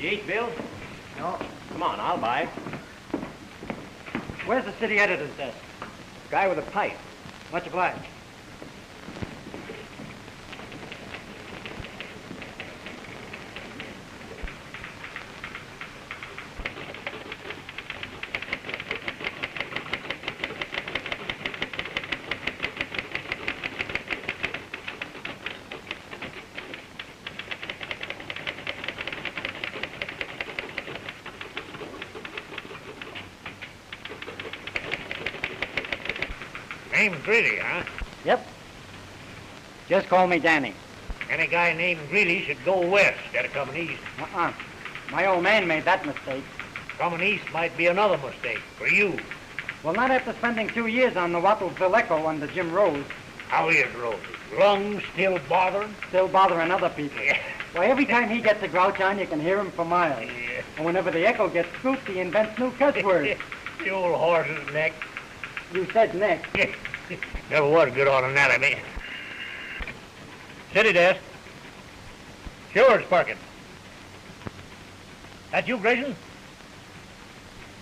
You eat, Bill? No. Come on, I'll buy. Where's the city editor's desk? Guy with a pipe. Much obliged. Name's Greely, huh? Yep. Just call me Danny. Any guy named Greely should go west instead of coming east. Uh-uh. My old man made that mistake. Coming east might be another mistake for you. Well, not after spending 2 years on the Wattlesville Echo under Jim Rose. How is Rose? Lungs still bothering? Still bothering other people. Yeah. Why, every time he gets a grouch on, you can hear him for miles. Yeah. And whenever the Echo gets spooked, he invents new cuss words. The old horse's neck. You said next. Never was good on anatomy. City desk. Sure, it's Perkins. That you, Grayson?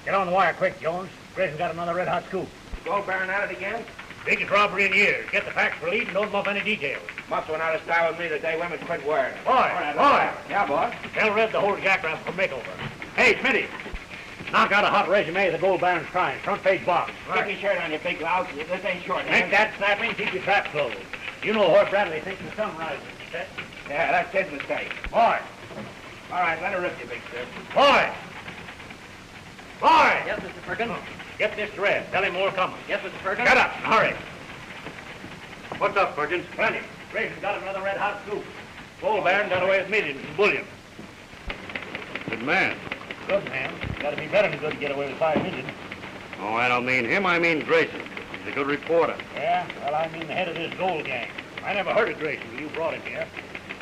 Get on the wire quick, Jones. Grayson's got another red-hot scoop. Gold Baron at it again? Biggest robbery in years. Get the facts for lead and don't muff any details. Must went out of style with me the day women quit wearing. Boy, boy. Yeah, boy. Tell Red to hold jackrabbit for makeover. Hey, Smitty. Knock out a hot resume of the Gold Baron's crime. Front page box. Keep your shirt on, you big louse. This ain't short. Make that snapping, keep your trap closed. You know where Bradley thinks the sun rises. Set. Yeah, that's his mistake. Boy. All right, let her rip you, big sir. Boy. Boy. Yes, Mr. Perkins. Get this to Red. Tell him more coming. Yes, Mr. Perkins. Get up and hurry. What's up, Perkins? Plenty. Grayson's got another red-hot scoop. Gold Baron got away with millions in bullion. Good man. Good man. Got to be better than good to get away with 5 million. Oh, I don't mean him. I mean Grayson. He's a good reporter. Yeah? Well, I mean the head of this gold gang. I never heard of Grayson till you brought him here.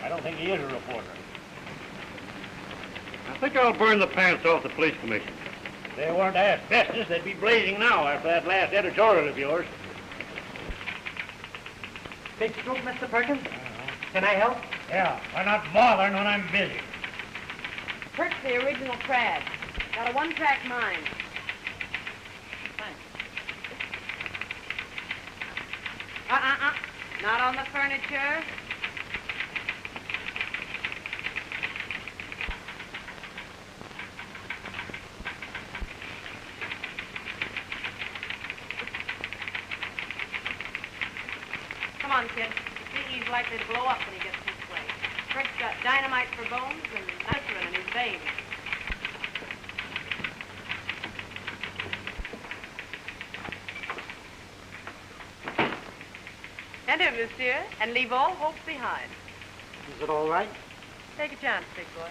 I don't think he is a reporter. I think I'll burn the pants off the police commission. If they weren't asbestos, they'd be blazing now after that last editorial of yours. Big scoop, Mr. Perkins? Can I help? Yeah, why not bothering when I'm busy? Perk's the original trad. Got a one-track mind. Thanks. Not on the furniture. Come on, kid. See, he's likely to blow up when he gets this way. Perk's got dynamite for bones and nitrogen in his veins. Enter, monsieur, and leave all hope behind. Is it all right? Take a chance, big boy.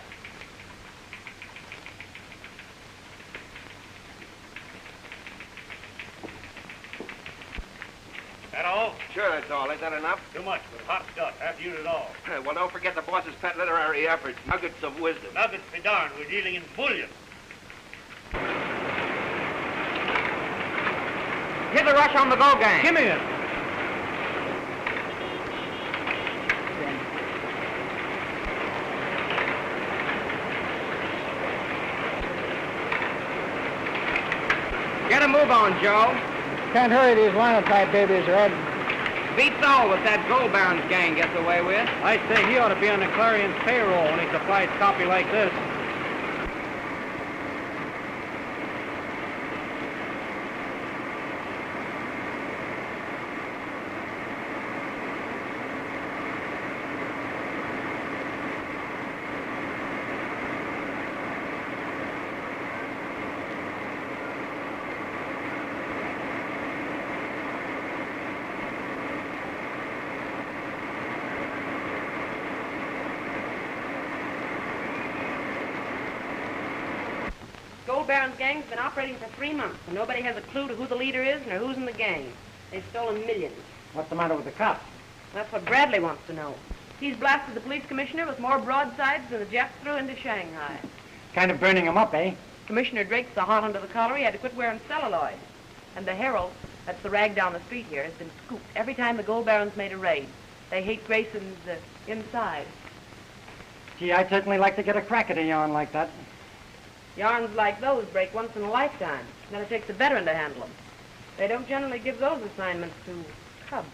That all? Sure, that's all. Is that enough? Too much, but hot stuff. Have to use it all. Well, don't forget the boss's pet literary effort, Nuggets of Wisdom. Nuggets be darned. We're dealing in bullion. Give the rush on the go gang. Give me it. Get a move on, Joe. Can't hurry these linotype babies, Red. Beats all what that Gold Baron's gang gets away with. I'd say he ought to be on the Clarion's payroll when he supplies copy like this. Gold Baron's gang's been operating for 3 months, and nobody has a clue to who the leader is nor who's in the gang. They've stolen millions. What's the matter with the cops? That's what Bradley wants to know. He's blasted the police commissioner with more broadsides than the Japs threw into Shanghai. Kind of burning him up, eh? Commissioner Drake's so hot under the collar he had to quit wearing celluloid. And the Herald, that's the rag down the street here, has been scooped every time the Gold Baron's made a raid. They hate Grayson's inside. Gee, I'd certainly like to get a crack at a yarn like that. Yarns like those break once in a lifetime. Then it takes a veteran to handle them. They don't generally give those assignments to cubs.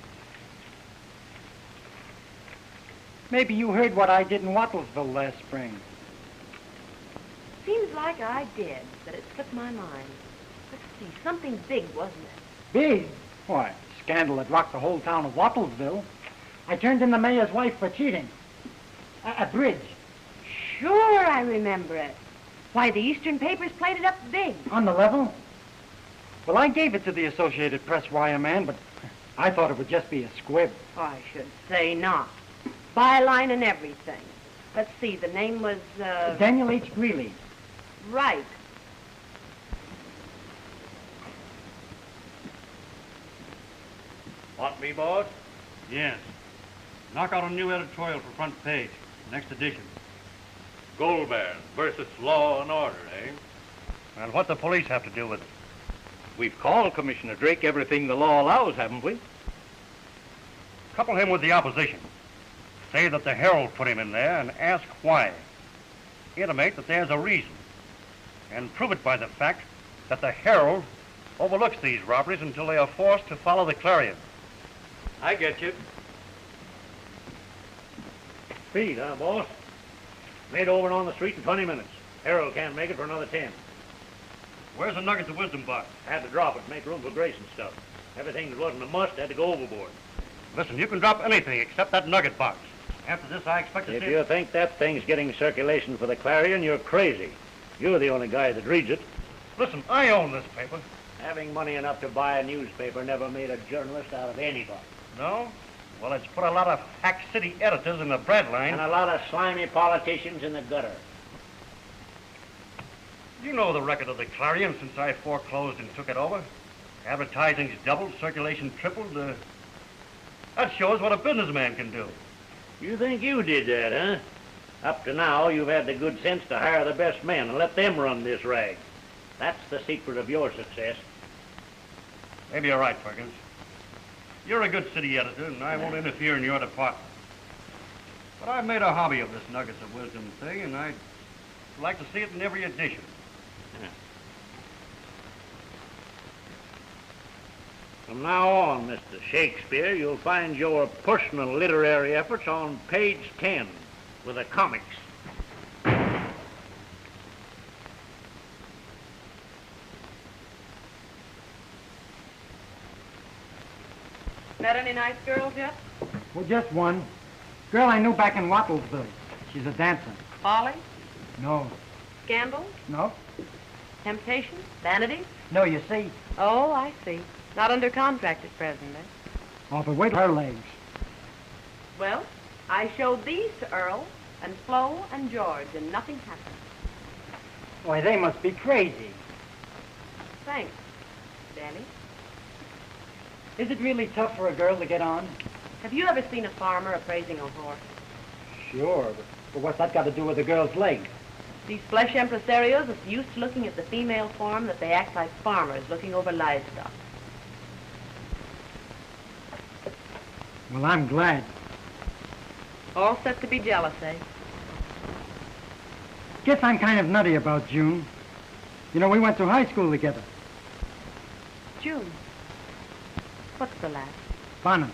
Maybe you heard what I did in Wattlesville last spring. Seems like I did, but it slipped my mind. Let's see, something big, wasn't it? Big? Why, scandal that rocked the whole town of Wattlesville. I turned in the mayor's wife for cheating. A bridge. Sure, I remember it. Why, the Eastern papers played it up big. On the level? Well, I gave it to the Associated Press wire man, but I thought it would just be a squib. I should say not. Byline and everything. Let's see, the name was, Daniel H. Greely. Right. Want me, boss? Yes. Knock out a new editorial for front page. Next edition. Gold Baron versus law and order, eh? And what the police have to do with it? We've called Commissioner Drake everything the law allows, haven't we? Couple him with the opposition. Say that the Herald put him in there and ask why. Intimate that there's a reason. And prove it by the fact that the Herald overlooks these robberies until they are forced to follow the Clarion. I get you. Speed, huh, boss? Made over and on the street in 20 minutes. Harold can't make it for another 10. Where's the nuggets of wisdom box? Had to drop it to make room for Grayson stuff. Everything that wasn't a must had to go overboard. Listen, you can drop anything except that nugget box. After this, I expect to If see... you think that thing's getting circulation for the Clarion, you're crazy. You're the only guy that reads it. Listen, I own this paper. Having money enough to buy a newspaper never made a journalist out of anybody. No? Well, it's put a lot of hack city editors in the bread line. And a lot of slimy politicians in the gutter. You know the record of the Clarion since I foreclosed and took it over. Advertising's doubled, circulation tripled. That shows what a businessman can do. You think you did that, huh? Up to now, you've had the good sense to hire the best men and let them run this rag. That's the secret of your success. Maybe you're right, Perkins. You're a good city editor, and I won't interfere in your department. But I've made a hobby of this Nuggets of Wisdom thing, and I'd like to see it in every edition. From now on, Mr. Shakespeare, you'll find your personal literary efforts on page 10 with the comics. Met any nice girls yet? Well, just one. Girl I knew back in Wattlesville. She's a dancer. Folly? No. Scandal? No? Temptation? Vanity? No, you see. Oh, I see. Not under contract at present, eh? Oh, but wait her legs. Well, I showed these to Earl and Flo and George, and nothing happened. Why, they must be crazy. Thanks, Danny. Is it really tough for a girl to get on? Have you ever seen a farmer appraising a horse? Sure, but what's that got to do with a girl's legs? These flesh impresarios are used to looking at the female form that they act like farmers looking over livestock. Well, I'm glad. All set to be jealous, eh? Guess I'm kind of nutty about June. You know, we went to high school together. June. What's the last? Bonham.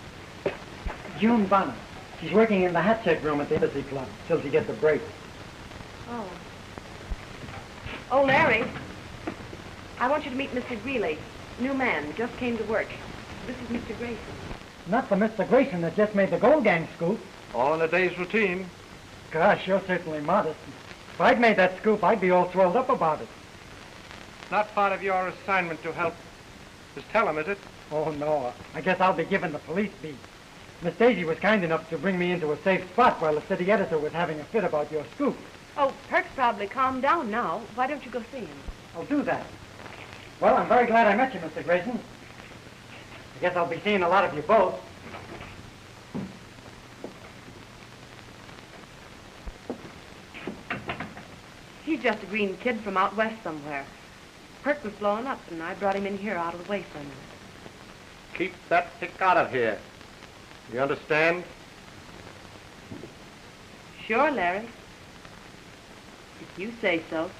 June Bonham. She's working in the hat check room at the Embassy Club till she gets a break. Oh. Oh, Larry. I want you to meet Mr. Greely. New man, just came to work. This is Mr. Grayson. Not the Mr. Grayson that just made the gold gang scoop. All in a day's routine. Gosh, you're certainly modest. If I'd made that scoop, I'd be all swelled up about it. Not part of your assignment to help Miss Tellum, is it? Oh, no. I guess I'll be given the police beat. Miss Daisy was kind enough to bring me into a safe spot while the city editor was having a fit about your scoop. Oh, Perk's probably calmed down now. Why don't you go see him? I'll do that. Well, I'm very glad I met you, Mr. Grayson. I guess I'll be seeing a lot of you both. He's just a green kid from out west somewhere. Perk was blowing up, and I brought him in here out of the way for a minute. Keep that hick out of here. You understand? Sure, Larry. If you say so.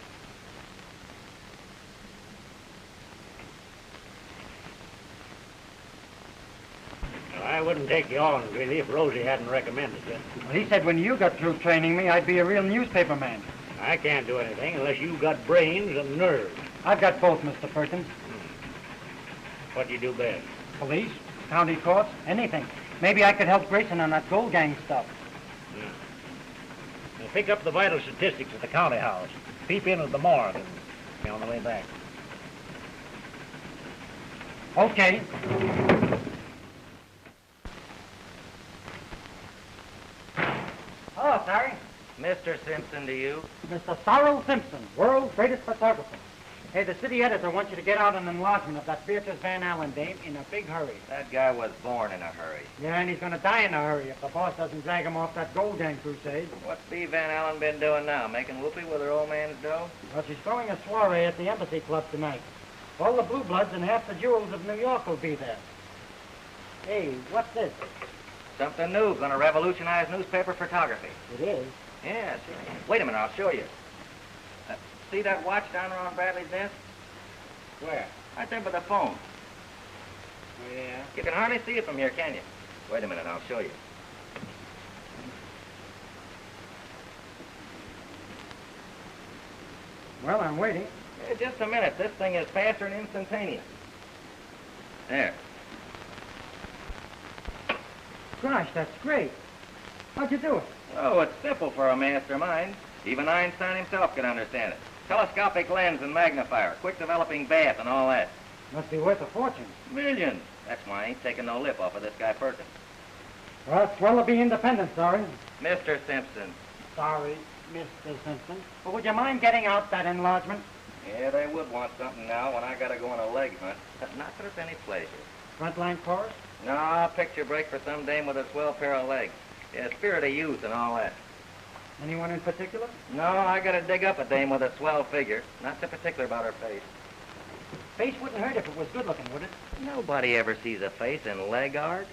Well, I wouldn't take you on, Greely, if Rosie hadn't recommended you. Well, he said when you got through training me, I'd be a real newspaper man. I can't do anything unless you got brains and nerve. I've got both, Mr. Perkins. What do you do best? Police, county courts, anything. Maybe I could help Grayson on that gold gang stuff. Now, pick up the vital statistics at the county house. Peep in at the morgue and be on the way back. Okay. Hello, sorry. Mr. Simpson to you. Mr. Cyril Simpson, world's greatest photographer. Hey, the city editor wants you to get out an enlargement of that Beatrice Van Allen dame in a big hurry. That guy was born in a hurry. Yeah, and he's going to die in a hurry if the boss doesn't drag him off that gold gang crusade. What's Bee Van Allen been doing now? Making whoopee with her old man's dough? Well, she's throwing a soiree at the Embassy Club tonight. All the blue bloods and half the jewels of New York will be there. Hey, what's this? Something new. Gonna revolutionize newspaper photography. It is. Yeah, sure. Wait a minute, I'll show you. See that watch down there on Bradley's desk? Where? Right there by the phone. Yeah. You can hardly see it from here, can you? Wait a minute, I'll show you. Well, I'm waiting. Yeah, just a minute. This thing is faster than instantaneous. There. Gosh, that's great. How'd you do it? Oh, it's simple for a mastermind. Even Einstein himself could understand it. Telescopic lens and magnifier, quick developing bath and all that. Must be worth a fortune. Millions. That's why I ain't taking no lip off of this guy Perkins. Well, it's swell to be independent, sorry. Mr. Simpson. Sorry, Mr. Simpson. But would you mind getting out that enlargement? Yeah, they would want something now when I gotta go on a leg hunt. But not that it's any pleasure. Frontline chorus? No, picture break for some dame with a swell pair of legs. Yeah, spirit of youth and all that. Anyone in particular? No, I gotta dig up a dame with a swell figure. Not so particular about her face. Face wouldn't hurt if it was good looking, would it? Nobody ever sees a face in leg art.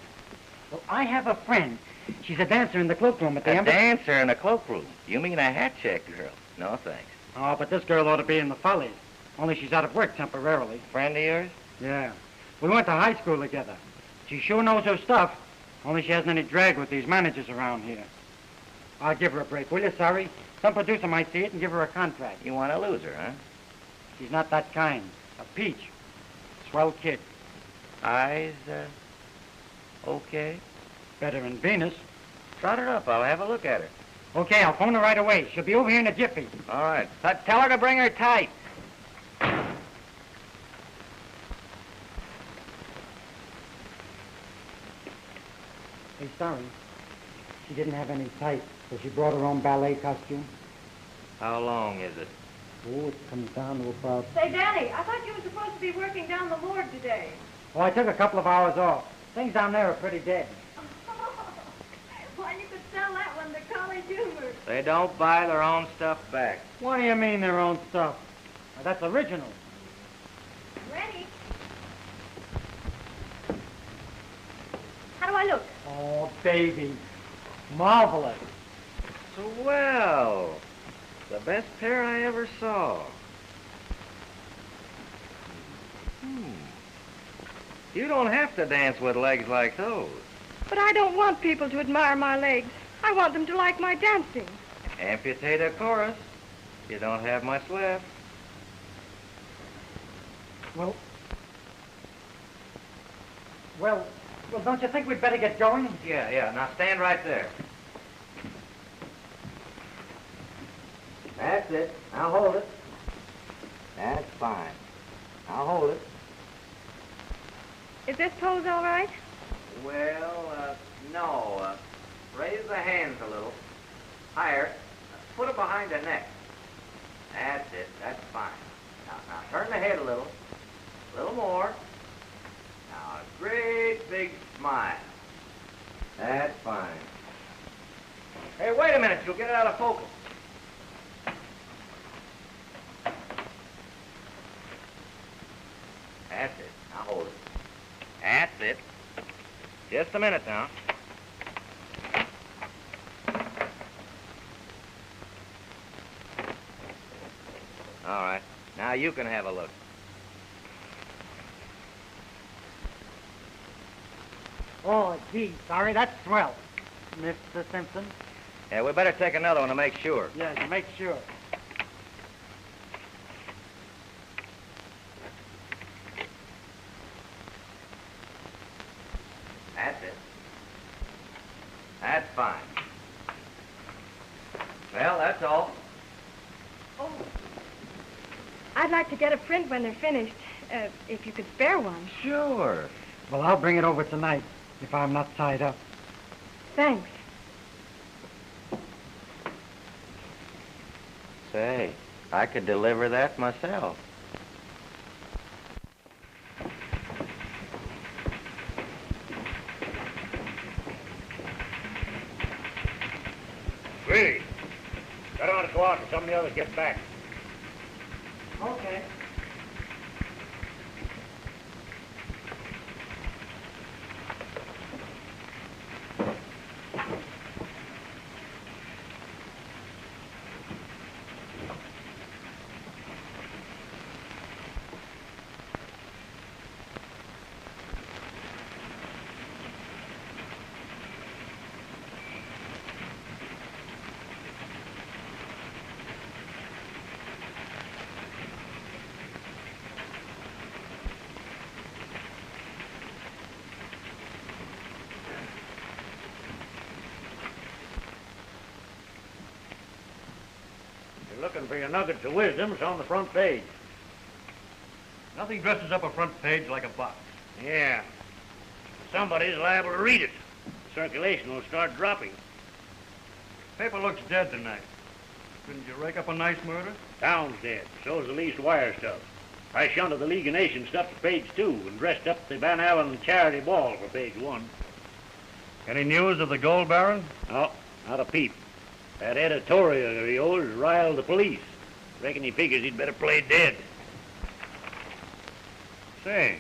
Well, I have a friend. She's a dancer in the cloakroom at the A Embassy. dancer in a cloakroom. You mean a hat check girl? No, thanks. Oh, but this girl ought to be in the Follies. Only she's out of work temporarily. Friend of yours? Yeah. We went to high school together. She sure knows her stuff. Only she hasn't any drag with these managers around here. I'll give her a break, will you, sorry? Some producer might see it and give her a contract. You want to lose her, huh? She's not that kind. A peach. Swell kid. Eyes, okay. Better than Venus. Trot her up. I'll have a look at her. Okay, I'll phone her right away. She'll be over here in a jiffy. All right. But tell her to bring her tight. Hey, sorry. She didn't have any tights, so she brought her own ballet costume. How long is it? Oh, it comes down to about... Say, Danny, I thought you were supposed to be working down the morgue today. Oh, I took a couple of hours off. Things down there are pretty dead. Why, you could sell that one to College Humor. They don't buy their own stuff back. What do you mean their own stuff? Now, that's original. Ready? How do I look? Oh, baby. Marvelous. Swell. The best pair I ever saw. You don't have to dance with legs like those. But I don't want people to admire my legs. I want them to like my dancing. Amputate a chorus. You don't have much left. Well, don't you think we'd better get going? Yeah. Now stand right there. That's it. Now hold it. That's fine. Now hold it. Is this pose all right? Well, no. Raise the hands a little. Higher. Put it behind the neck. That's it. That's fine. Now turn the head a little. A little more. Now a great big smile. That's fine. Hey, wait a minute. You'll get it out of focus. That's it. Now hold it. That's it. Just a minute now. All right. Now you can have a look. Oh, gee, sorry, that's swell, Mr. Simpson. Yeah, we better take another one to make sure. Yes, make sure. That's it. That's fine. Well, that's all. Oh. I'd like to get a print when they're finished, if you could spare one. Sure. Well, I'll bring it over tonight, if I'm not tied up. Thanks. Say, I could deliver that myself. Greely, got on to go out and some of the others get back. Okay. You're looking for your nuggets of wisdom, it's on the front page. Nothing dresses up a front page like a box. Yeah. Somebody's liable to read it. Circulation will start dropping. Paper looks dead tonight. Couldn't you rake up a nice murder? Town's dead. So's the leased wire stuff. I shunted the League of Nations stuff to page 2 and dressed up the Van Allen charity ball for page 1. Any news of the gold baron? No, not a peep. That editorial of yours riled the police. Reckon he figures he'd better play dead. Say,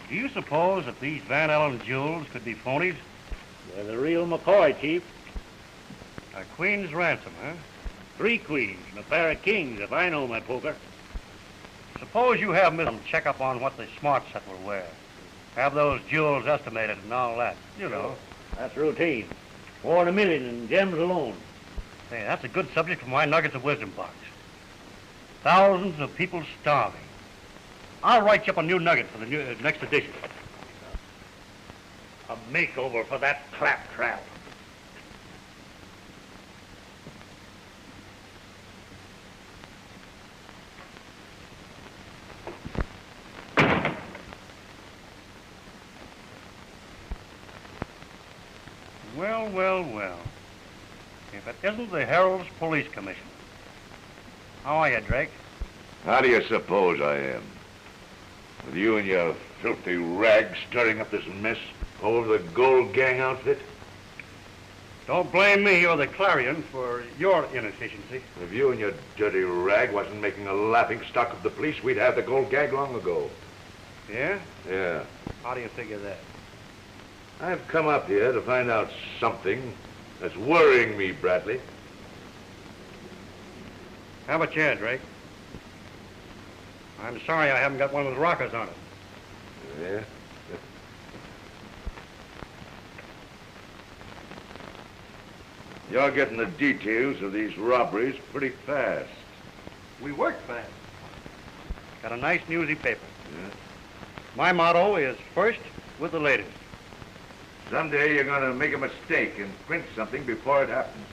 do you suppose that these Van Allen jewels could be phonies? They're the real McCoy, Chief. A queen's ransom, huh? 3 queens and a pair of kings, if I know my poker. Suppose you have them check up on what the smart set will wear. Have those jewels estimated and all that, you know. That's routine. More than $1 million in gems alone. Hey, that's a good subject for my Nuggets of Wisdom box. Thousands of people starving. I'll write you up a new nugget for the next edition. A makeover for that claptrap. Well, well, well. If it isn't the Herald's Police Commission. How are you, Drake? How do you suppose I am? With you and your filthy rags stirring up this mess over the Gold Gang outfit? Don't blame me or the Clarion for your inefficiency. If you and your dirty rag wasn't making a laughing stock of the police, we'd have the Gold Gang long ago. Yeah? Yeah. How do you figure that? I've come up here to find out something that's worrying me, Bradley. Have a chair, Drake. I'm sorry I haven't got one with rockers on it. Yeah? You're getting the details of these robberies pretty fast. We work fast. Got a nice newsy paper. Yeah? My motto is first with the latest. Someday you're going to make a mistake and print something before it happens.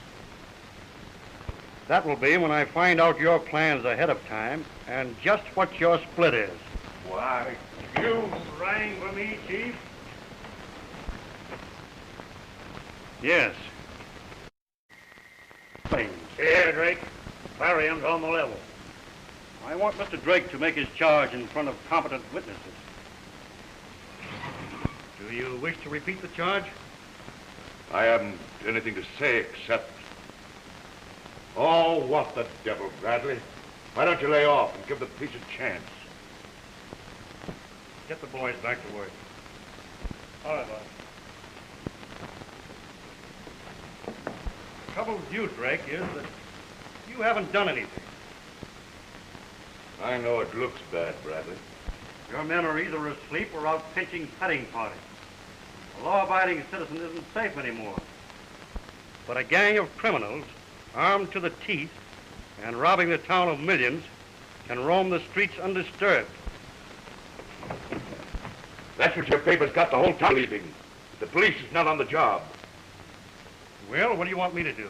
That will be when I find out your plans ahead of time and just what your split is. Why, you rang for me, Chief? Yes. Here, Drake. Clarion's on the level. I want Mr. Drake to make his charge in front of competent witnesses. Do you wish to repeat the charge? I haven't anything to say except... Oh, what the devil, Bradley? Why don't you lay off and give the police a chance? Get the boys back to work. All right, boss. The trouble with you, Drake, is that you haven't done anything. I know it looks bad, Bradley. Your men are either asleep or out pitching petting parties. A law-abiding citizen isn't safe anymore. But a gang of criminals, armed to the teeth and robbing the town of millions, can roam the streets undisturbed. That's what your paper's got the whole town believing. The police is not on the job. Well, what do you want me to do?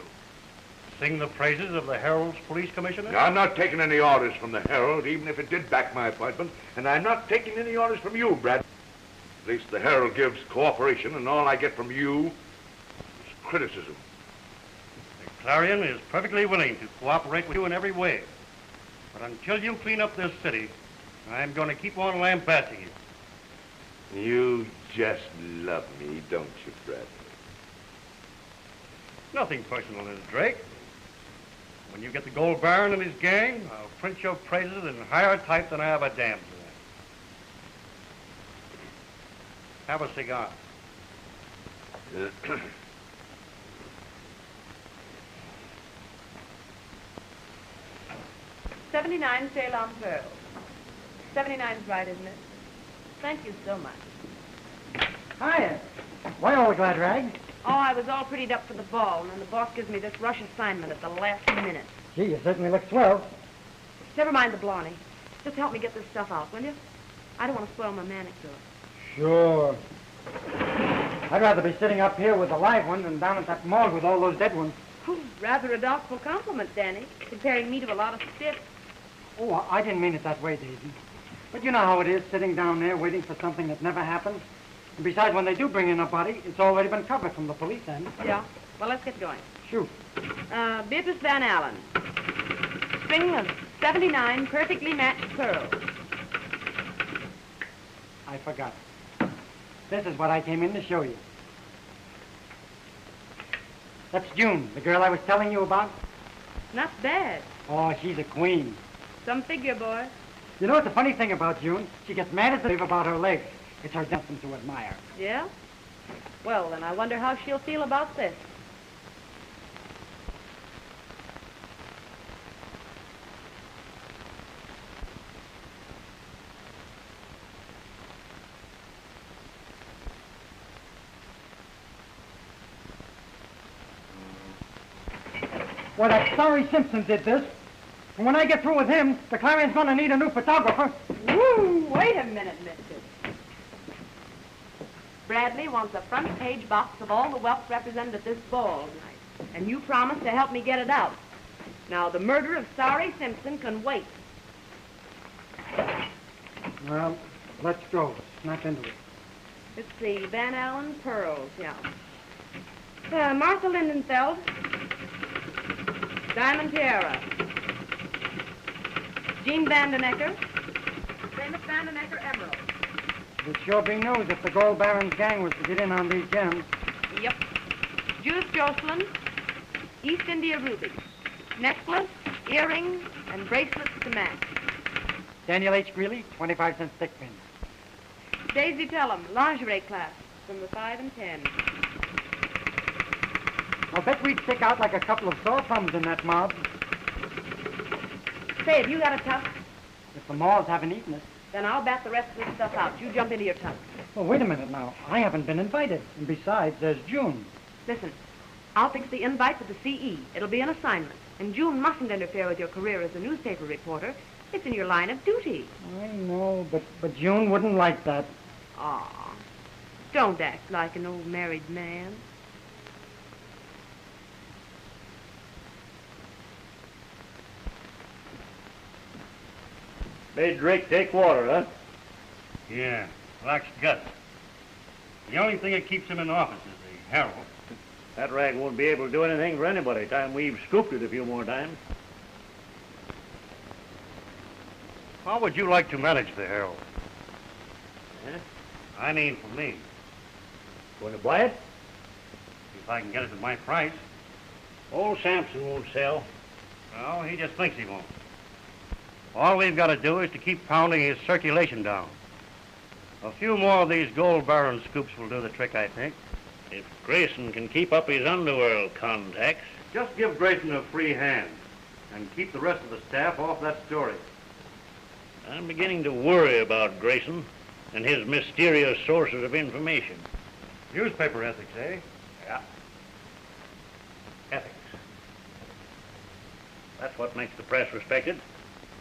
Sing the praises of the Herald's police commissioner? Now, I'm not taking any orders from the Herald, even if it did back my appointment, and I'm not taking any orders from you, Brad. At least the Herald gives cooperation, and all I get from you is criticism. The Clarion is perfectly willing to cooperate with you in every way. But until you clean up this city, I'm going to keep on lambasting you. You just love me, don't you, Bradley? Nothing personal, Miss Drake. When you get the gold baron and his gang, I'll print your praises in higher type than I have a damn for that. Have a cigar. 79 Ceylon Pearls. 79's right, isn't it? Thank you so much. Hiya. Why all the glad rags? Oh, I was all prettied up for the ball, and then the boss gives me this rush assignment at the last minute. Gee, you certainly look swell. Never mind the Blarney. Just help me get this stuff out, will you? I don't want to spoil my manicure. Sure. I'd rather be sitting up here with the live ones than down at that morgue with all those dead ones. Whew, rather a doubtful compliment, Danny, comparing me to a lot of stiffs. Oh, I didn't mean it that way, Daisy. But you know how it is, sitting down there waiting for something that never happens. And besides, when they do bring in a body, it's already been covered from the police end. Yeah. Well, let's get going. Shoot. Beatrice Van Allen. String of 79 perfectly matched pearls. I forgot. This is what I came in to show you. That's June, the girl I was telling you about. Not bad. Oh, she's a queen. Some figure, boy. You know what the funny thing about June? She gets mad as a leaf about her legs. It's her something to admire. Yeah? Well, then I wonder how she'll feel about this. Well, that sorry Simpson did this. And when I get through with him, the Clarion's going to need a new photographer. Woo! Wait a minute, mister. Bradley wants a front page box of all the wealth represented at this ball tonight. And you promised to help me get it out. Now, the murder of Sorry Simpson can wait. Well, let's go. Snap into it. Let's see, Van Allen pearls, yeah. Martha Lindenfeld. Diamond tiara. Jean Vandenecker. Famous Vandenecker emerald. It'd sure be news if the Gold Baron's gang was to get in on these gems. Yep. Judith Jocelyn. East India ruby. Necklace, earrings, and bracelets to match. Daniel H. Greely, 25-cent stick pin. Daisy Tellum, lingerie class, from the 5 and 10. I'll bet we'd stick out like a couple of sore thumbs in that mob. Say, have you got a tuck? If the malls haven't eaten it. Then I'll bat the rest of this stuff out. You jump into your tuck. Well, wait a minute now. I haven't been invited. And besides, there's June. Listen, I'll fix the invite with the CE. It'll be an assignment. And June mustn't interfere with your career as a newspaper reporter. It's in your line of duty. I know, but June wouldn't like that. Aw, don't act like an old married man. Made Drake take water, huh? Yeah, lacks guts. The only thing that keeps him in office is the Herald. That rag won't be able to do anything for anybody. Time we've scooped it a few more times. How would you like to manage the Herald? Huh? I mean for me, Going to buy it? if I can get it at my price. Old Sampson won't sell. Well, he just thinks he won't. All we've got to do is to keep pounding his circulation down. A few more of these gold baron scoops will do the trick, I think. If Grayson can keep up his underworld contacts. Just give Grayson a free hand and keep the rest of the staff off that story. I'm beginning to worry about Grayson and his mysterious sources of information. Newspaper ethics, eh? Yeah. Ethics. That's what makes the press respected.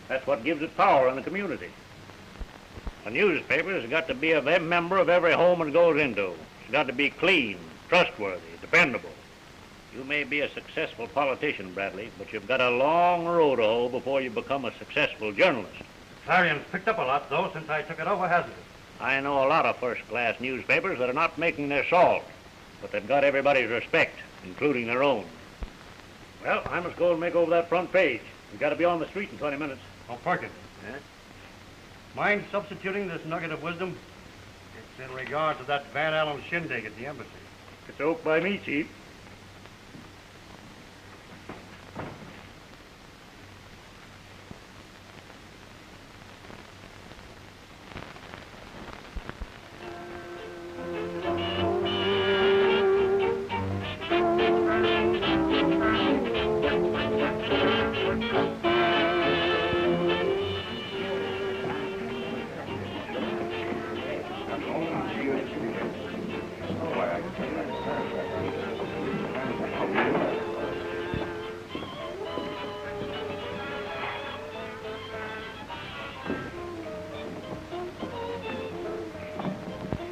That's what gives it power in the community. A newspaper has got to be a member of every home it goes into. It's got to be clean, trustworthy, dependable. You may be a successful politician, Bradley, but you've got a long road to hoe before you become a successful journalist. Clarion's picked up a lot, though, since I took it over, hasn't it? I know a lot of first-class newspapers that are not making their salt, but they've got everybody's respect, including their own. Well, I must go and make over that front page. We've got to be on the street in 20 minutes. Oh, Perkins. Yeah? Mind substituting this nugget of wisdom? It's in regard to that Van Allen shindig at the embassy. It's oak by me, Chief.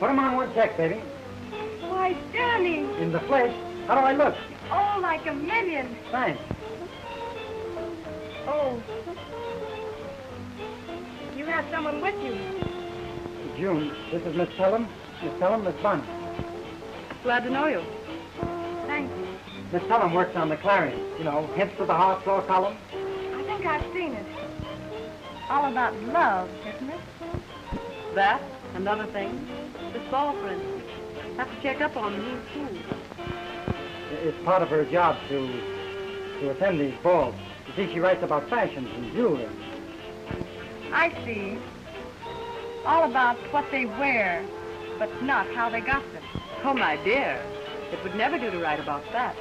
Put him on one check, baby. Why, Danny. In the flesh. How do I look? Oh, like a million. Thanks. Oh. You have someone with you. June, this is Miss Pelham. Miss Pelham, Miss Bunn. Glad to know you. Thanks. Miss Pelham works on the Clarion. You know, hints to the hard floor column. I think I've seen it. All about love, isn't it? That and other things. This ball, for instance. Have to check up on the new school. It's part of her job to attend these balls. You see, she writes about fashions and jewelry. I see. All about what they wear, but not how they got them. Oh, my dear. It would never do to write about that.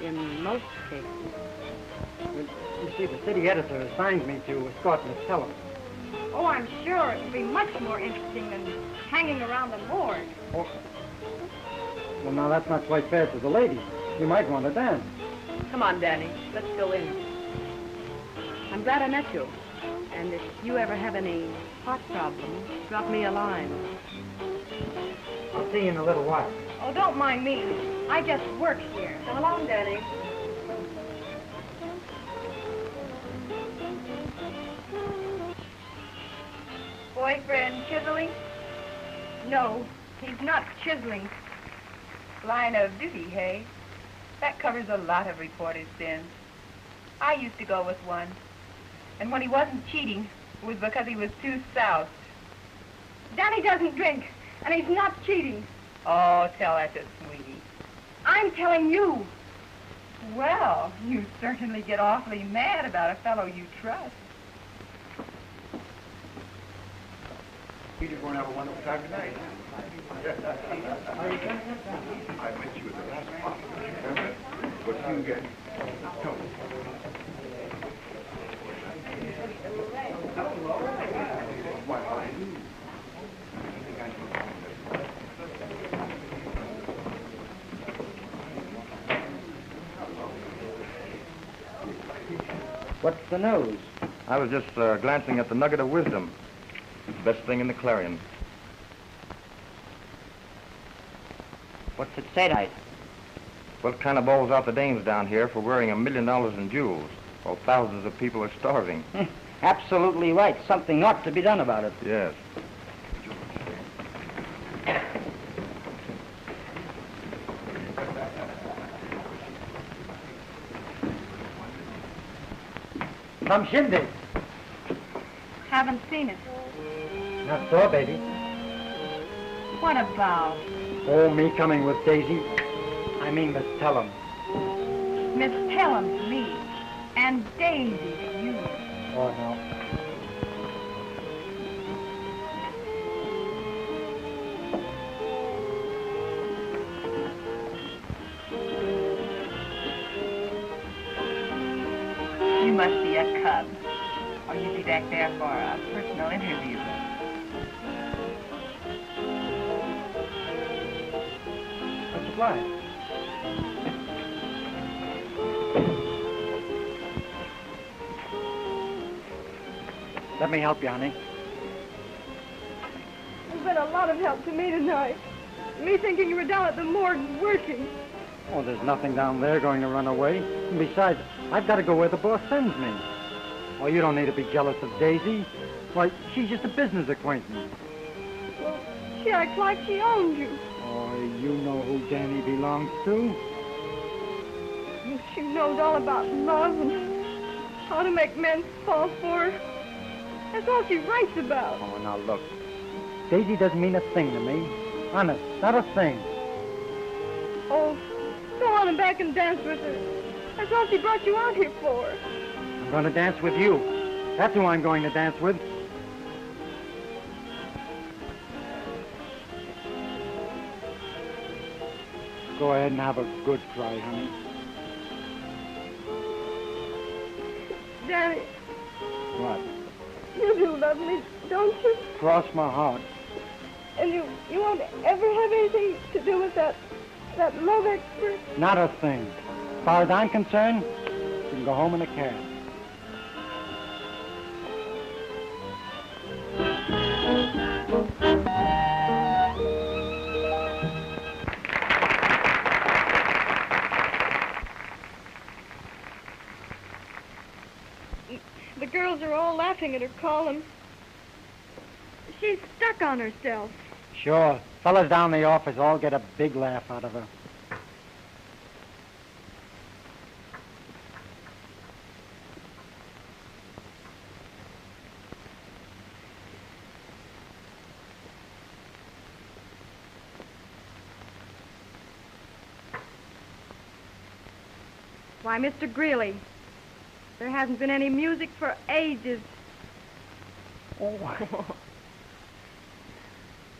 In most cases. Well, you see, the city editor assigned me to escort Miss Pelham. Oh, I'm sure it would be much more interesting than hanging around the morgue. Oh. Well, now, that's not quite fair to the ladies. You might want to dance. Come on, Danny. Let's go in. I'm glad I met you. And if you ever have any heart problems, drop me a line. I'll see you in a little while. Oh, don't mind me. I just work here. Come along, Danny. Boyfriend chiseling? No, he's not chiseling. Line of duty, hey? That covers a lot of reporters' sins. I used to go with one. And when he wasn't cheating, it was because he was too soused. Danny doesn't drink, and he's not cheating. Oh, tell that to Sweetie. I'm telling you. Well, you certainly get awfully mad about a fellow you trust. You just want to have a wonderful time tonight. I met you at the last party. Remember? But you get... What's the news? I was just glancing at the nugget of wisdom. Best thing in the Clarion. What's it say tonight? Well, it kind of bowls out the dames down here for wearing $1 million in jewels, while thousands of people are starving. Absolutely right. Something ought to be done about it. Yes. Some shindig. Haven't seen it. Not so, baby. What about? Oh, me coming with Daisy. I mean Miss Pelham. Miss Pelham to me, and Daisy to you. Oh, no. You must be a cub. I'll usually back there for a personal interview. A supply. Let me help you, honey. You've been a lot of help to me tonight. Me thinking you were down at the morgue working. Oh, there's nothing down there going to run away. And besides, I've got to go where the boss sends me. Oh, you don't need to be jealous of Daisy. Why, she's just a business acquaintance. Well, she acts like she owns you. Oh, you know who Danny belongs to? Well, she knows all about love and how to make men fall for her. That's all she writes about. Oh, now look. Daisy doesn't mean a thing to me. Honest, not a thing. Oh, go on and back and dance with her. That's all she brought you out here for. I'm going to dance with you. That's who I'm going to dance with. Go ahead and have a good cry, honey. Danny, What? you do love me, don't you? Cross my heart. And you won't ever have anything to do with that love expert? Not a thing. As far as I'm concerned, you can go home in a cab. The girls are all laughing at her calling. She's stuck on herself. Sure. Fellas down in the office all get a big laugh out of her. Why, Mr. Greely, there hasn't been any music for ages. Oh.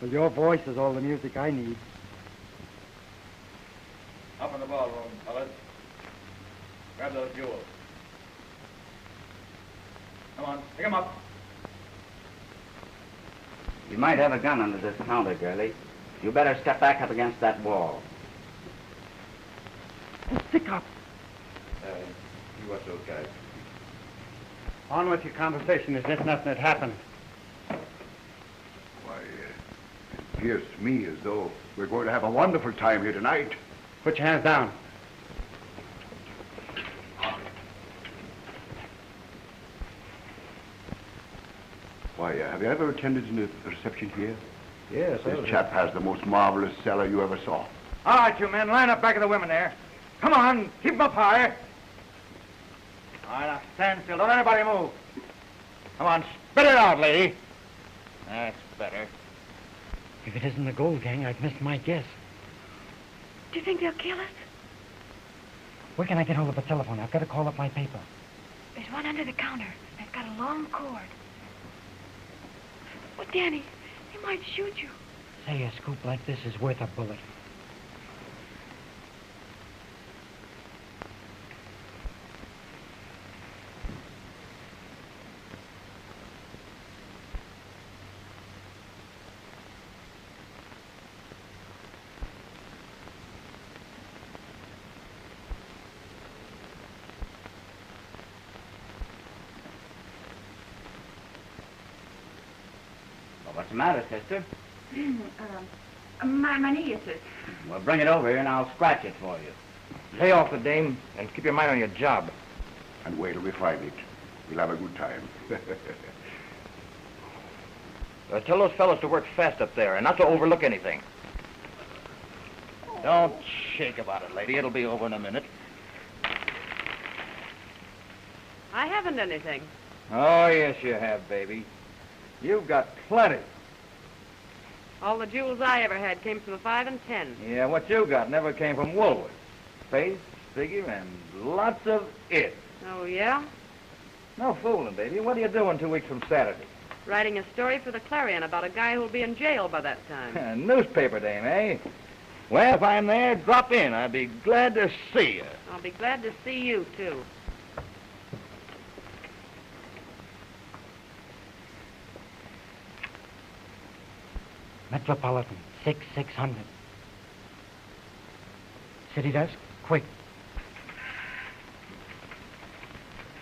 Well, your voice is all the music I need. Up in the ballroom, fellas. Grab those jewels. Come on, pick 'em up. You might have a gun under this counter, Greely. You better step back up against that wall. Stick up. You watch those guys. On with your conversation as if nothing had happened. Why, it appears to me as though we're going to have a wonderful time here tonight. Put your hands down. Why, have you ever attended a reception here? Yes, This chap has the most marvelous cellar you ever saw. All right, you men, line up back of the women there. Come on, keep 'em up high. All right, now stand still. Don't anybody move. Come on, spit it out, lady. That's better. If it isn't the gold gang, I've missed my guess. Do you think they'll kill us? Where can I get hold of a telephone? I've got to call up my paper. There's one under the counter. They've got a long cord. Oh, Danny, they might shoot you. Say, a scoop like this is worth a bullet. What's the matter, sister? My knee, sir. Well, bring it over here and I'll scratch it for you. Lay off the dame and keep your mind on your job. And wait till we find it. We'll have a good time. Tell those fellas to work fast up there and not to overlook anything. Don't shake about it, lady. It'll be over in a minute. I haven't anything. Oh, yes, you have, baby. You've got plenty. All the jewels I ever had came from the 5 and 10. Yeah, what you got never came from Woolworth. Face, figure, and lots of it. Oh, yeah? No fooling, baby. What are you doing 2 weeks from Saturday? Writing a story for the Clarion about a guy who'll be in jail by that time. Newspaper dame, eh? Well, if I'm there, drop in. I'd be glad to see you. I'll be glad to see you, too. Metropolitan, 6600. City desk, quick.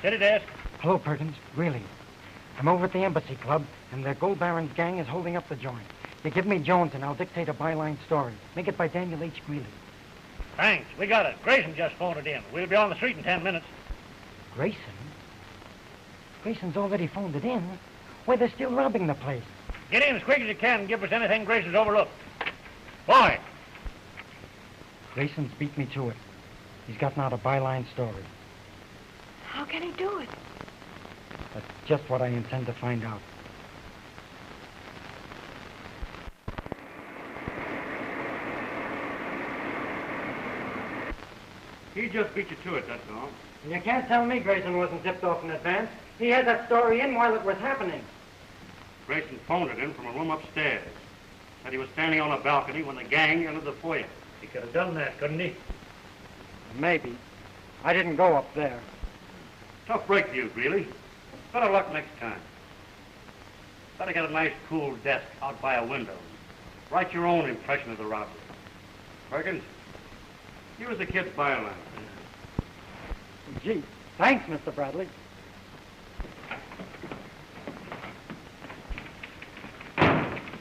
City desk. Hello, Perkins. Greely. I'm over at the Embassy Club, and the Gold Baron's gang is holding up the joint. You give me Jones, and I'll dictate a byline story. Make it by Daniel H. Greely. Thanks. We got it. Grayson just phoned it in. We'll be on the street in 10 minutes. Grayson? Grayson's already phoned it in. Why, they're still robbing the place. Get in as quick as you can and give us anything Grayson's overlooked. Boy! Grayson's beat me to it. He's gotten out a byline story. How can he do it? That's just what I intend to find out. He just beat you to it, that's all. You can't tell me Grayson wasn't tipped off in advance. He had that story in while it was happening. Grayson phoned it in from a room upstairs. Said he was standing on a balcony when the gang entered the foyer. He could have done that, couldn't he? Maybe. I didn't go up there. Tough break for you, Greely. Better luck next time. Better get a nice, cool desk out by a window. Write your own impression of the robbery. Perkins, here was the kid's byline. Gee, thanks, Mr. Bradley.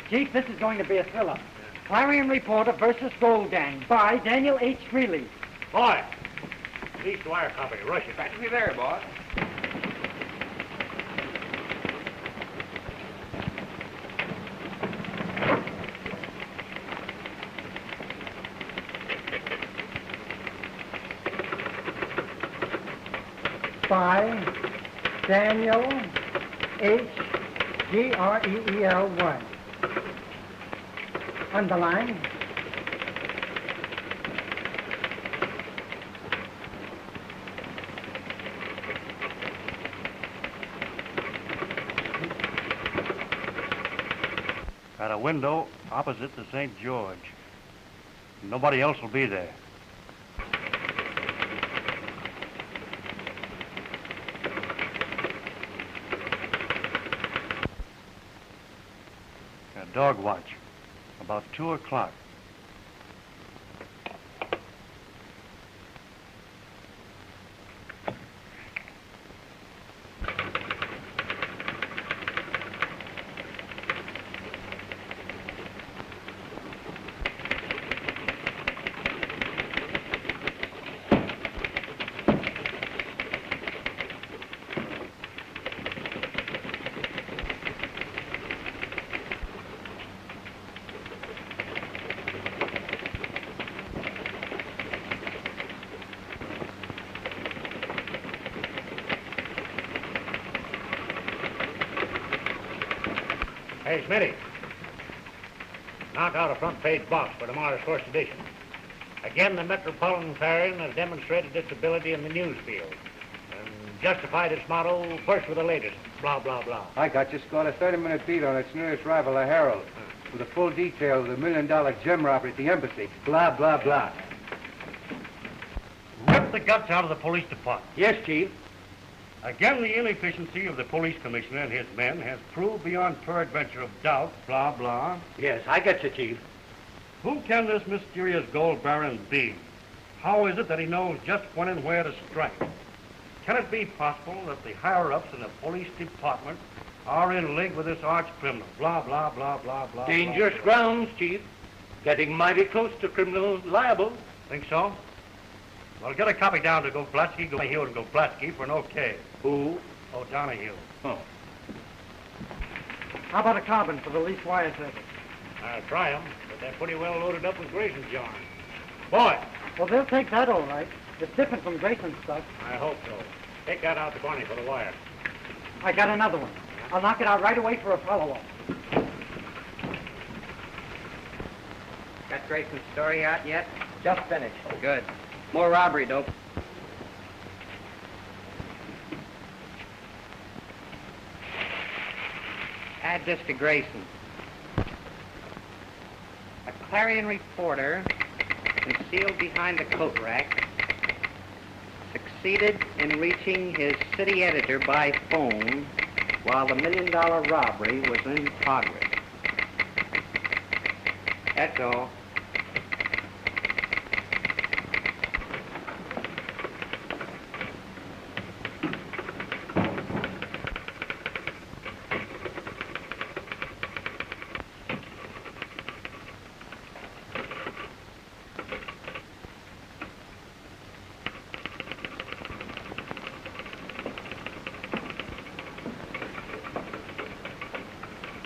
Chief, this is going to be a thriller. Clarion Reporter versus Gold Gang by Daniel H. Greely. Boy! East wire copy. Rush it. Glad to be there, boss. By Daniel H. Greely. Underline. At a window opposite the St. George. Nobody else will be there. A dog watch. About 2 o'clock. Hey, Smitty. Knock out a front-page box for tomorrow's first edition. Again, the Metropolitan Clarion has demonstrated its ability in the news field and justified its motto, first with the latest, blah, blah, blah. I just scored a 30-minute beat on its nearest rival, the Herald, with a full detail of the $1 million gem robbery at the embassy, blah, blah, blah. Rip the guts out of the police department. Yes, Chief. Again, the inefficiency of the police commissioner and his men has proved beyond peradventure of doubt, blah, blah. Yes, I get you, Chief. Who can this mysterious gold baron be? How is it that he knows just when and where to strike? Can it be possible that the higher-ups in the police department are in league with this arch criminal? Blah, blah, blah, blah, blah. Dangerous blah, blah. grounds, Chief. Getting mighty close to criminal liable. Think so? Well, get a copy down to Goblatsky, Donahue, and Goblatsky for an okay. Who? O'Donoghue. Oh. How about a carbon for the least wire service? I'll try them, but they're pretty well loaded up with Grayson's yarn. Boy! Well, they'll take that all right. It's different from Grayson's stuff. I hope so. Take that out to Barney for the wire. I got another one. I'll knock it out right away for a follow-up. Got Grayson's story out yet? Just finished. Good. More robbery dope. Add this to Grayson. A Clarion reporter, concealed behind the coat rack, succeeded in reaching his city editor by phone while the $1 million robbery was in progress. That's all.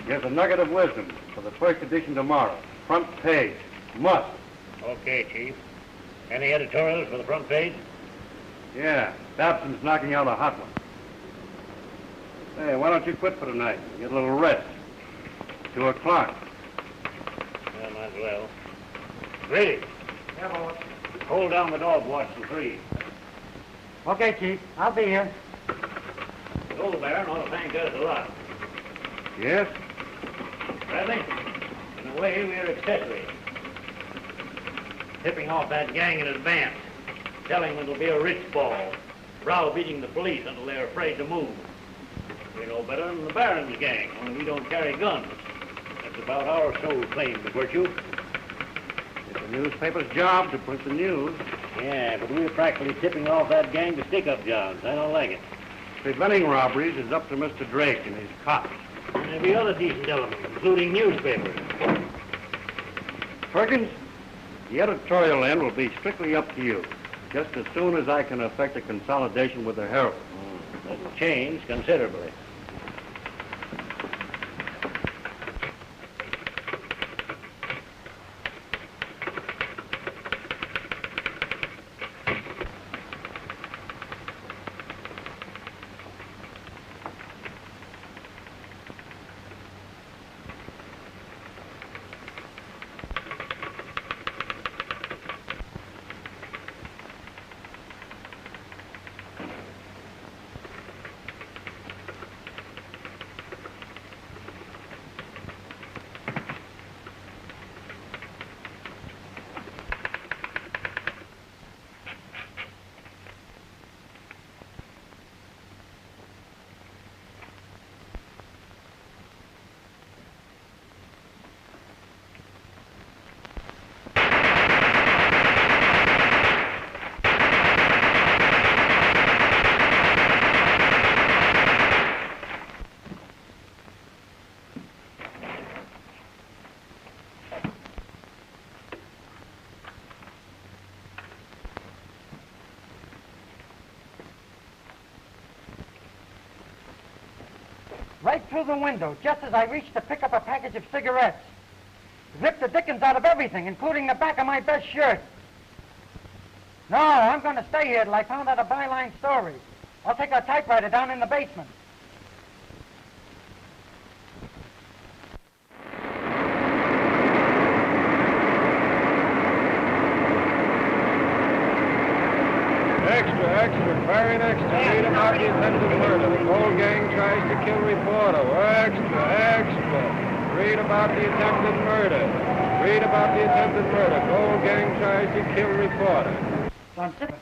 Here's a nugget of wisdom for the first edition tomorrow. Front page. Must. Okay, Chief. Any editorials for the front page? Yeah, Babson's knocking out a hot one. Hey, why don't you quit for tonight? Get a little rest. 2 o'clock. Well, might as well. Greely. Yeah, boss. Hold down the dog watch till 3. Okay, Chief. I'll be here. The old Baron ought to thank us a lot. Yes? Bradley, in a way, we're accessories. Tipping off that gang in advance. Telling them it'll be a rich ball. Browbeating the police until they're afraid to move. We're no better than the Baron's gang, only we don't carry guns. That's about our sole claim to virtue. It's the newspaper's job to print the news. Yeah, but we're practically tipping off that gang to stick-up jobs. I don't like it. Preventing robberies is up to Mr. Drake and his cops. And there'll be other decent elements, including newspapers. Perkins, the editorial end will be strictly up to you. Just as soon as I can effect a consolidation with the Herald. That'll change considerably. Right through the window, just as I reached to pick up a package of cigarettes. Ripped the dickens out of everything, including the back of my best shirt. No, I'm going to stay here till I found out a byline story. I'll take a typewriter down in the basement. Extra, very extra. Read about the attempted murder. The whole gang tries to kill reporter. Extra. Read about the attempted murder. Read about the attempted murder. The whole gang tries to kill reporter. So I'm sitting.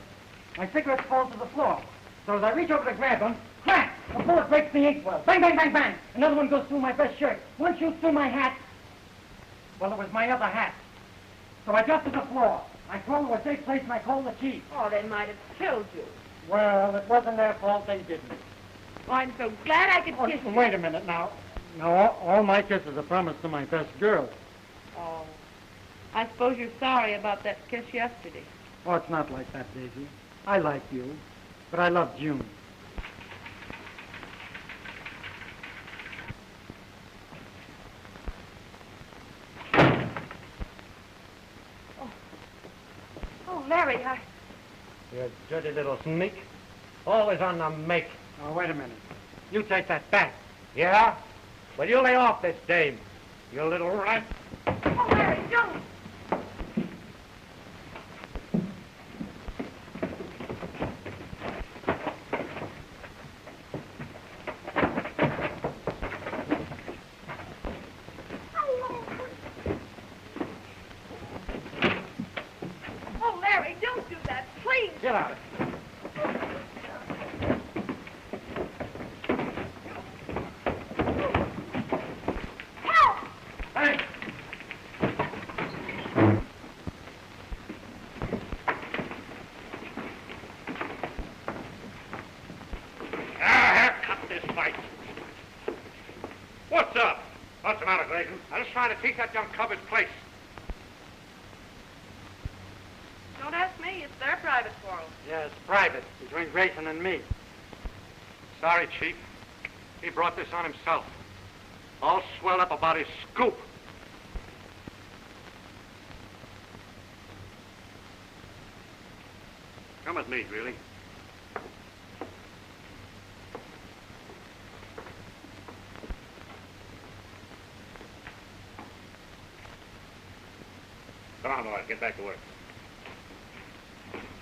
My cigarettes fall to the floor. So as I reach over to grab them, crack! A bullet breaks the inkwell. Bang, bang, bang, bang. Another one goes through my best shirt. One shoots through my hat. Well, it was my other hat. So I dropped to the floor. I crawled to a safe place and I called the chief. Oh, they might have killed you. Well, it wasn't their fault. They didn't. Oh, I'm so glad I could kiss you. Wait a minute now. Now, all my kisses are promised to my best girl. Oh, I suppose you're sorry about that kiss yesterday. Oh, it's not like that, Daisy. I like you, but I love June. Oh, Larry, You dirty little sneak. Always on the make. Oh, wait a minute. You take that back. Yeah? Well, you lay off this dame, you little rat. Oh, Larry, don't. Oh, Larry, don't do that, please. Get out. Help! Hey! this fight. What's up? What's the matter, Grayson? I'm just trying to teach that young cub his place. Don't ask me. It's their private quarrel. Yeah, it's private, between Grayson and me. Sorry, Chief. He brought this on himself. All swelled up about his scoop. Come with me, Greely. Come on, boys, get back to work.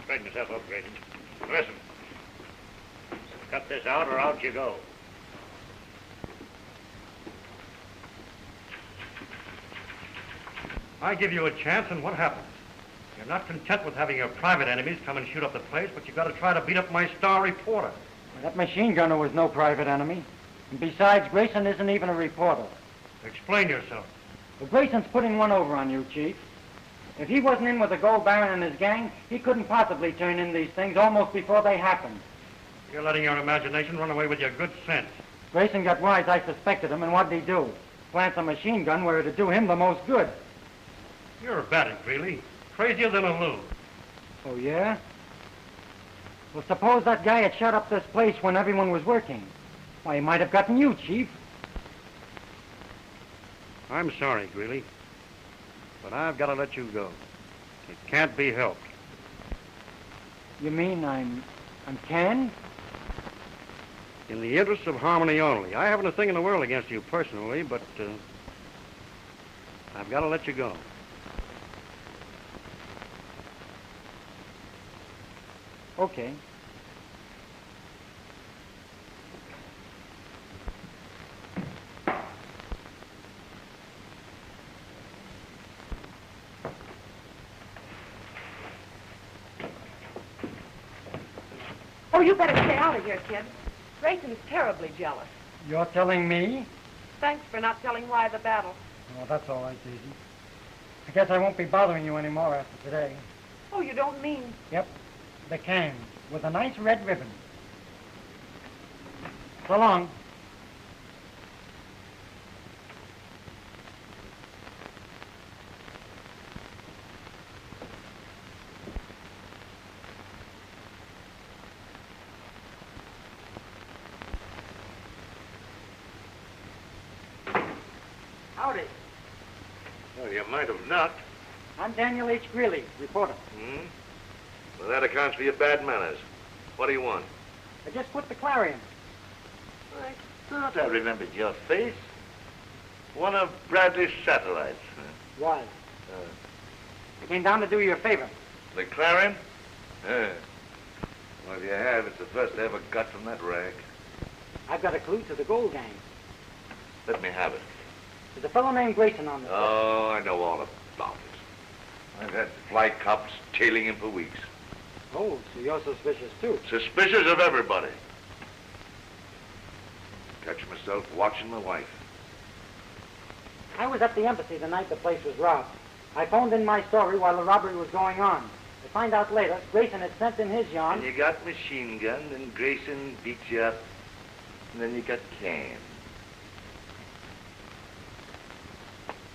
Straighten yourself up, Grayson. Listen. Cut this out or out you go. I give you a chance, and what happens? You're not content with having your private enemies come and shoot up the place, but you've got to try to beat up my star reporter. Well, that machine gunner was no private enemy. And besides, Grayson isn't even a reporter. Explain yourself. Well, Grayson's putting one over on you, Chief. If he wasn't in with the Gold Baron and his gang, he couldn't possibly turn in these things almost before they happened. You're letting your imagination run away with your good sense. Grayson got wise I suspected him, and what did he do? Plant a machine gun where it'd do him the most good. You're bad at Greely. Crazier than a loon. Oh, yeah? Well, suppose that guy had shut up this place when everyone was working. Why, he might have gotten you, Chief. I'm sorry, Greely, but I've got to let you go. It can't be helped. You mean I'm canned? In the interest of harmony only. I haven't a thing in the world against you personally, but I've got to let you go. Okay. Oh, you better stay out of here, kid. Grayson's terribly jealous. You're telling me? Thanks for not telling why the battle. Oh, that's all right, Daisy. I guess I won't be bothering you anymore after today. Oh, you don't mean... Yep. The can, with a nice red ribbon. So long. Howdy. Well, you might have knocked. I'm Daniel H. Greely, reporter. Hmm? Well, that accounts for your bad manners. What do you want? I just put the Clarion. I thought I remembered your face. One of Bradley's satellites. Why? I came down to do you a favor. The Clarion? Yeah. Well, if you have, it's the first I ever got from that rag. I've got a clue to the gold gang. Let me have it. There's a fellow named Grayson on the Oh, I know all about it. I've had fly cops tailing him for weeks. Oh, so you're suspicious, too. Suspicious of everybody. Catch myself watching my wife. I was at the embassy the night the place was robbed. I phoned in my story while the robbery was going on. To find out later, Grayson had sent in his yarn. And you got machine gunned, and Grayson beat you up, and then you got canned.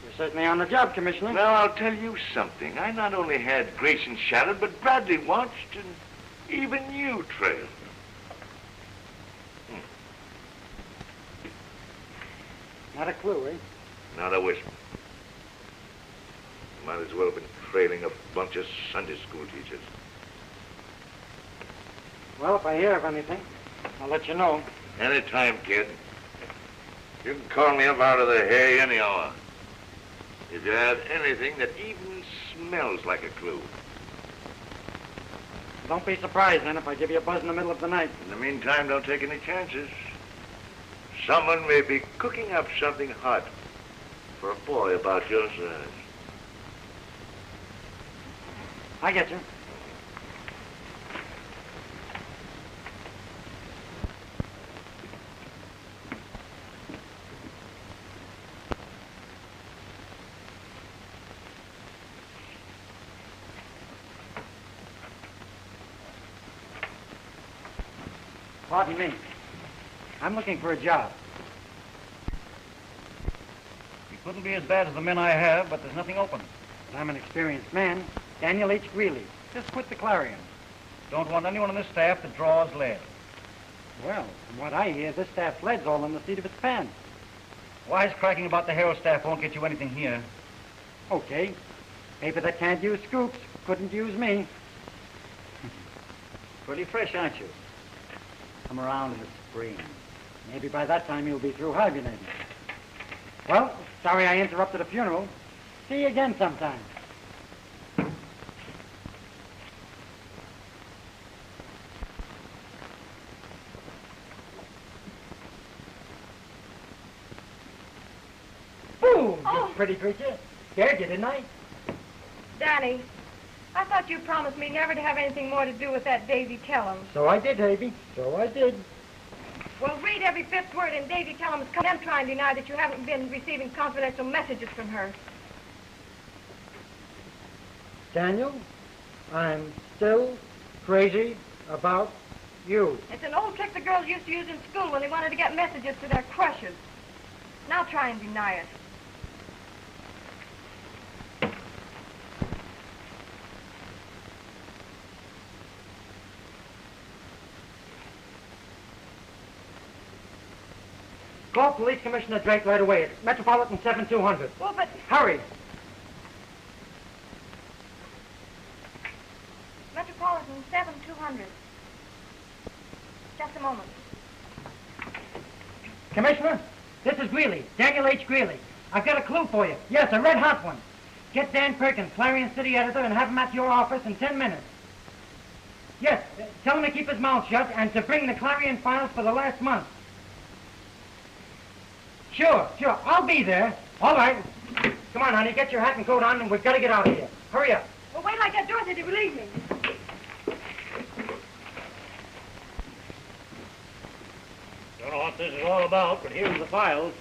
You're certainly on the job, Commissioner. Well, I'll tell you something. I not only had Grayson shadowed, but Bradley watched, and even you trailed. Not a clue, eh? Not a whisper. Might as well have been trailing a bunch of Sunday school teachers. Well, if I hear of anything, I'll let you know. Anytime, kid. You can call me up out of the hay any hour. If you have anything that even smells like a clue. Don't be surprised, then, if I give you a buzz in the middle of the night. In the meantime, don't take any chances. Someone may be cooking up something hot for a boy about your size. I get you. Pardon me. I'm looking for a job. He couldn't be as bad as the men I have, but there's nothing open. I'm an experienced man, Daniel H. Greely. Just quit the Clarion. Don't want anyone on this staff that draws lead. Well, from what I hear, this staff's lead's all in the seat of its pants. Wisecracking about the Herald staff won't get you anything here. Okay. Paper that can't use scoops couldn't use me. Pretty fresh, aren't you? Come around in the spring. Maybe by that time you'll be through hibernating. Well, sorry I interrupted a funeral. See you again sometime. Boom, you pretty creature. Scared you, didn't I? Danny, I thought you promised me never to have anything more to do with that Daisy Tellum. So I did, Davy. So I did. Well, read every fifth word in Daisy Tellum's comment and try and deny that you haven't been receiving confidential messages from her. Daniel, I'm still crazy about you. It's an old trick the girls used to use in school when they wanted to get messages to their crushes. Now try and deny it. Call Police Commissioner Drake right away. It's Metropolitan 7200. Well, but... Hurry. Metropolitan 7200. Just a moment. Commissioner, this is Greely, Daniel H. Greely. I've got a clue for you. Yes, a red-hot one. Get Dan Perkins, Clarion City editor, and have him at your office in 10 minutes. Yes, tell him to keep his mouth shut and to bring the Clarion files for the last month. Sure. I'll be there. All right. Come on, honey, get your hat and coat on, and we've got to get out of here. Hurry up. Well, wait till I get Dorothy to relieve me. Don't know what this is all about, but here's the files.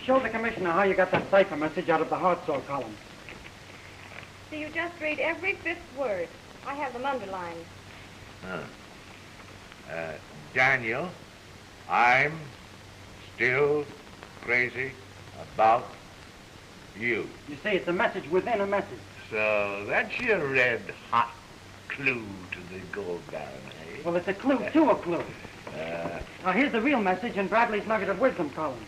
Show the commissioner how you got that cipher message out of the heart sore column. See, you just read every fifth word. I have them underlined. Daniel, I'm still crazy about you. You see, it's a message within a message. So that's your red-hot clue to the gold baron, eh? Well, it's a clue to a clue. Now, here's the real message in Bradley's Nugget of Wisdom column.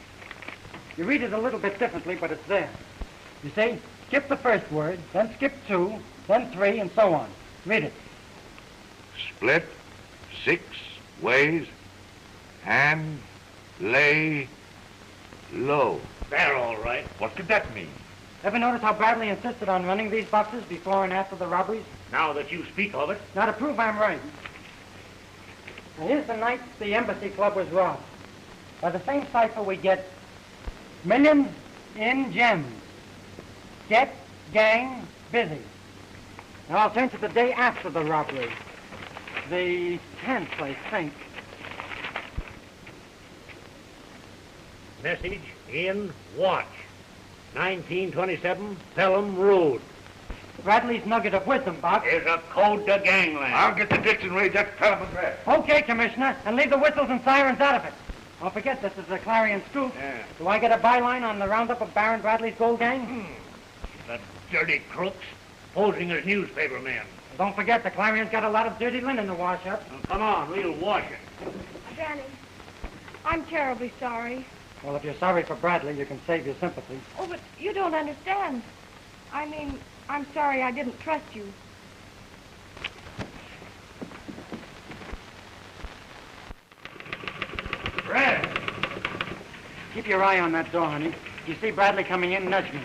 You read it a little bit differently, but it's there. You see, skip the first word, then skip 2, then 3, and so on. Read it. Split 6 ways and lay low. They're all right. What could that mean? Ever notice how Bradley insisted on running these boxes before and after the robberies? Now that you speak of it. Now, to prove I'm right. Now, here's the night the Embassy Club was robbed. By the same cipher, we get millions in gems. Get gang busy. Now, I'll turn to the day after the robbery. The 10th, I think. Message in watch. 1927 Pelham Road. Bradley's Nugget of Wisdom box. Here's a code to gangland. I'll get the dictionary, that Pelham address. Okay, Commissioner, and leave the whistles and sirens out of it. Don't forget, this is the Clarion scoop. Yeah. Do I get a byline on the roundup of Baron Bradley's gold gang? The dirty crooks posing as newspaper men. Don't forget, the Clarion's got a lot of dirty linen to wash up. Now, come on, we'll wash it. Danny, I'm terribly sorry. Well, if you're sorry for Bradley, you can save your sympathy. Oh, but you don't understand. I mean, I'm sorry I didn't trust you. Red! Keep your eye on that door, honey. If you see Bradley coming in, nudge me.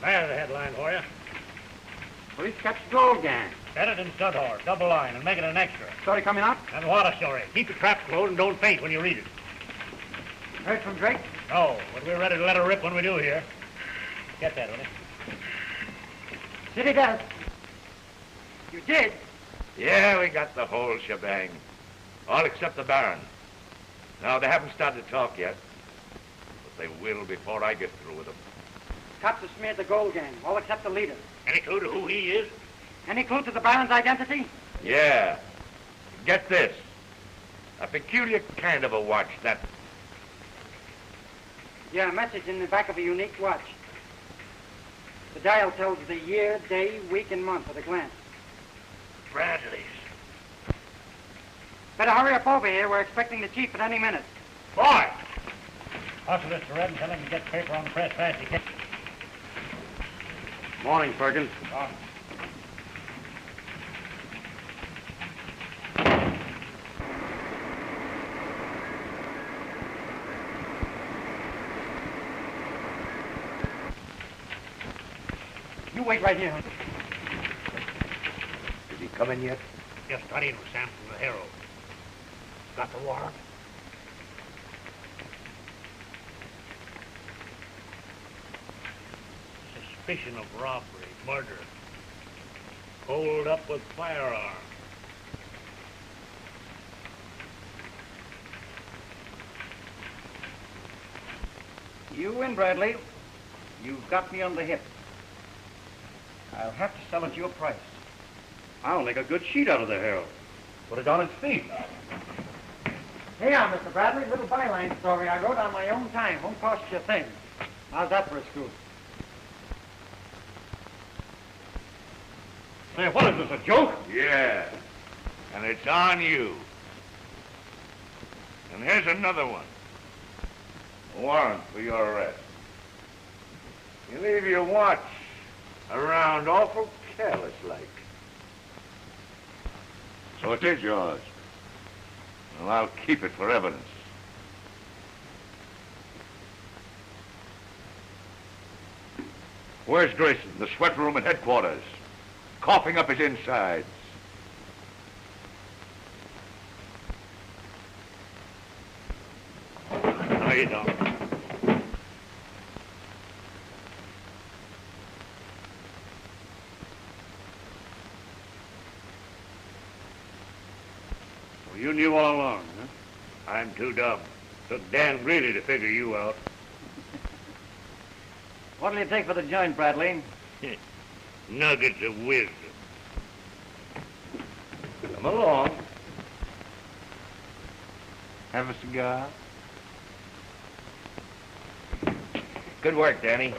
There's the headline for you. Police catch gold gang. Set it in stud horse, double line, and make it an extra. Story coming out? And what a story. Keep your traps closed and don't faint when you read it. Heard from Drake? No, but we're ready to let her rip when we do here. Get that, will you? City does. You did? Yeah, we got the whole shebang. All except the Baron. Now, they haven't started to talk yet, but they will before I get through with them. Cops have smeared the gold gang, all except the leader. Any clue to who he is? Any clue to the Baron's identity? Yeah. Get this. A peculiar kind of a watch, that. Yeah, a message in the back of a unique watch. The dial tells the year, day, week, and month at a glance. Bradley's. Better hurry up over here. We're expecting the chief at any minute. Boy! Hustle this to Red and tell him to get paper on the press fast he can. Morning, Perkins. You wait right here. Is he coming yet? Just got in with Sam from the Herald. Got the warrant? Suspicion of robbery, murder. Hold up with firearm. You win, Bradley. You've got me on the hip. I'll have to sell at your price. I'll make a good sheet out of the Herald. Put it on its feet. Here, Mr. Bradley, little byline story I wrote on my own time. Won't cost you a thing. How's that for a scoop? Say, what is this, a joke? Yeah. And it's on you. And here's another one. A warrant for your arrest. You leave your watch around awful careless-like. So it is yours. Well, I'll keep it for evidence. Where's Grayson, the sweat room at headquarters? Coughing up his insides. No, you don't. Well, you knew all along, huh? I'm too dumb. Took Dan Greely to figure you out. What'll you take for the joint, Bradley? Nuggets of wisdom. Come along. Have a cigar? Good work, Danny.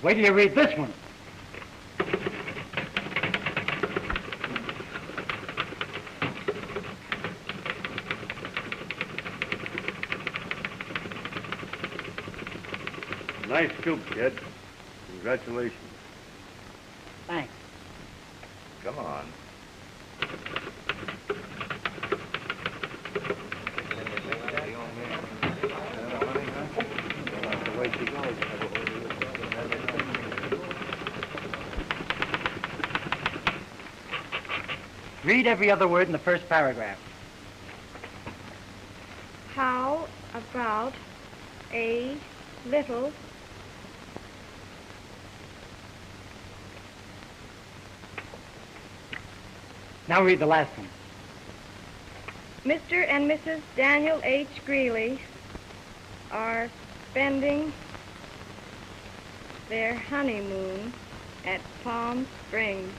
Wait till you read this one. Nice scoop, kid. Congratulations. Thanks. Come on. Read every other word in the first paragraph. How about a little Now read the last one. Mr. and Mrs. Daniel H. Greely are spending their honeymoon at Palm Springs.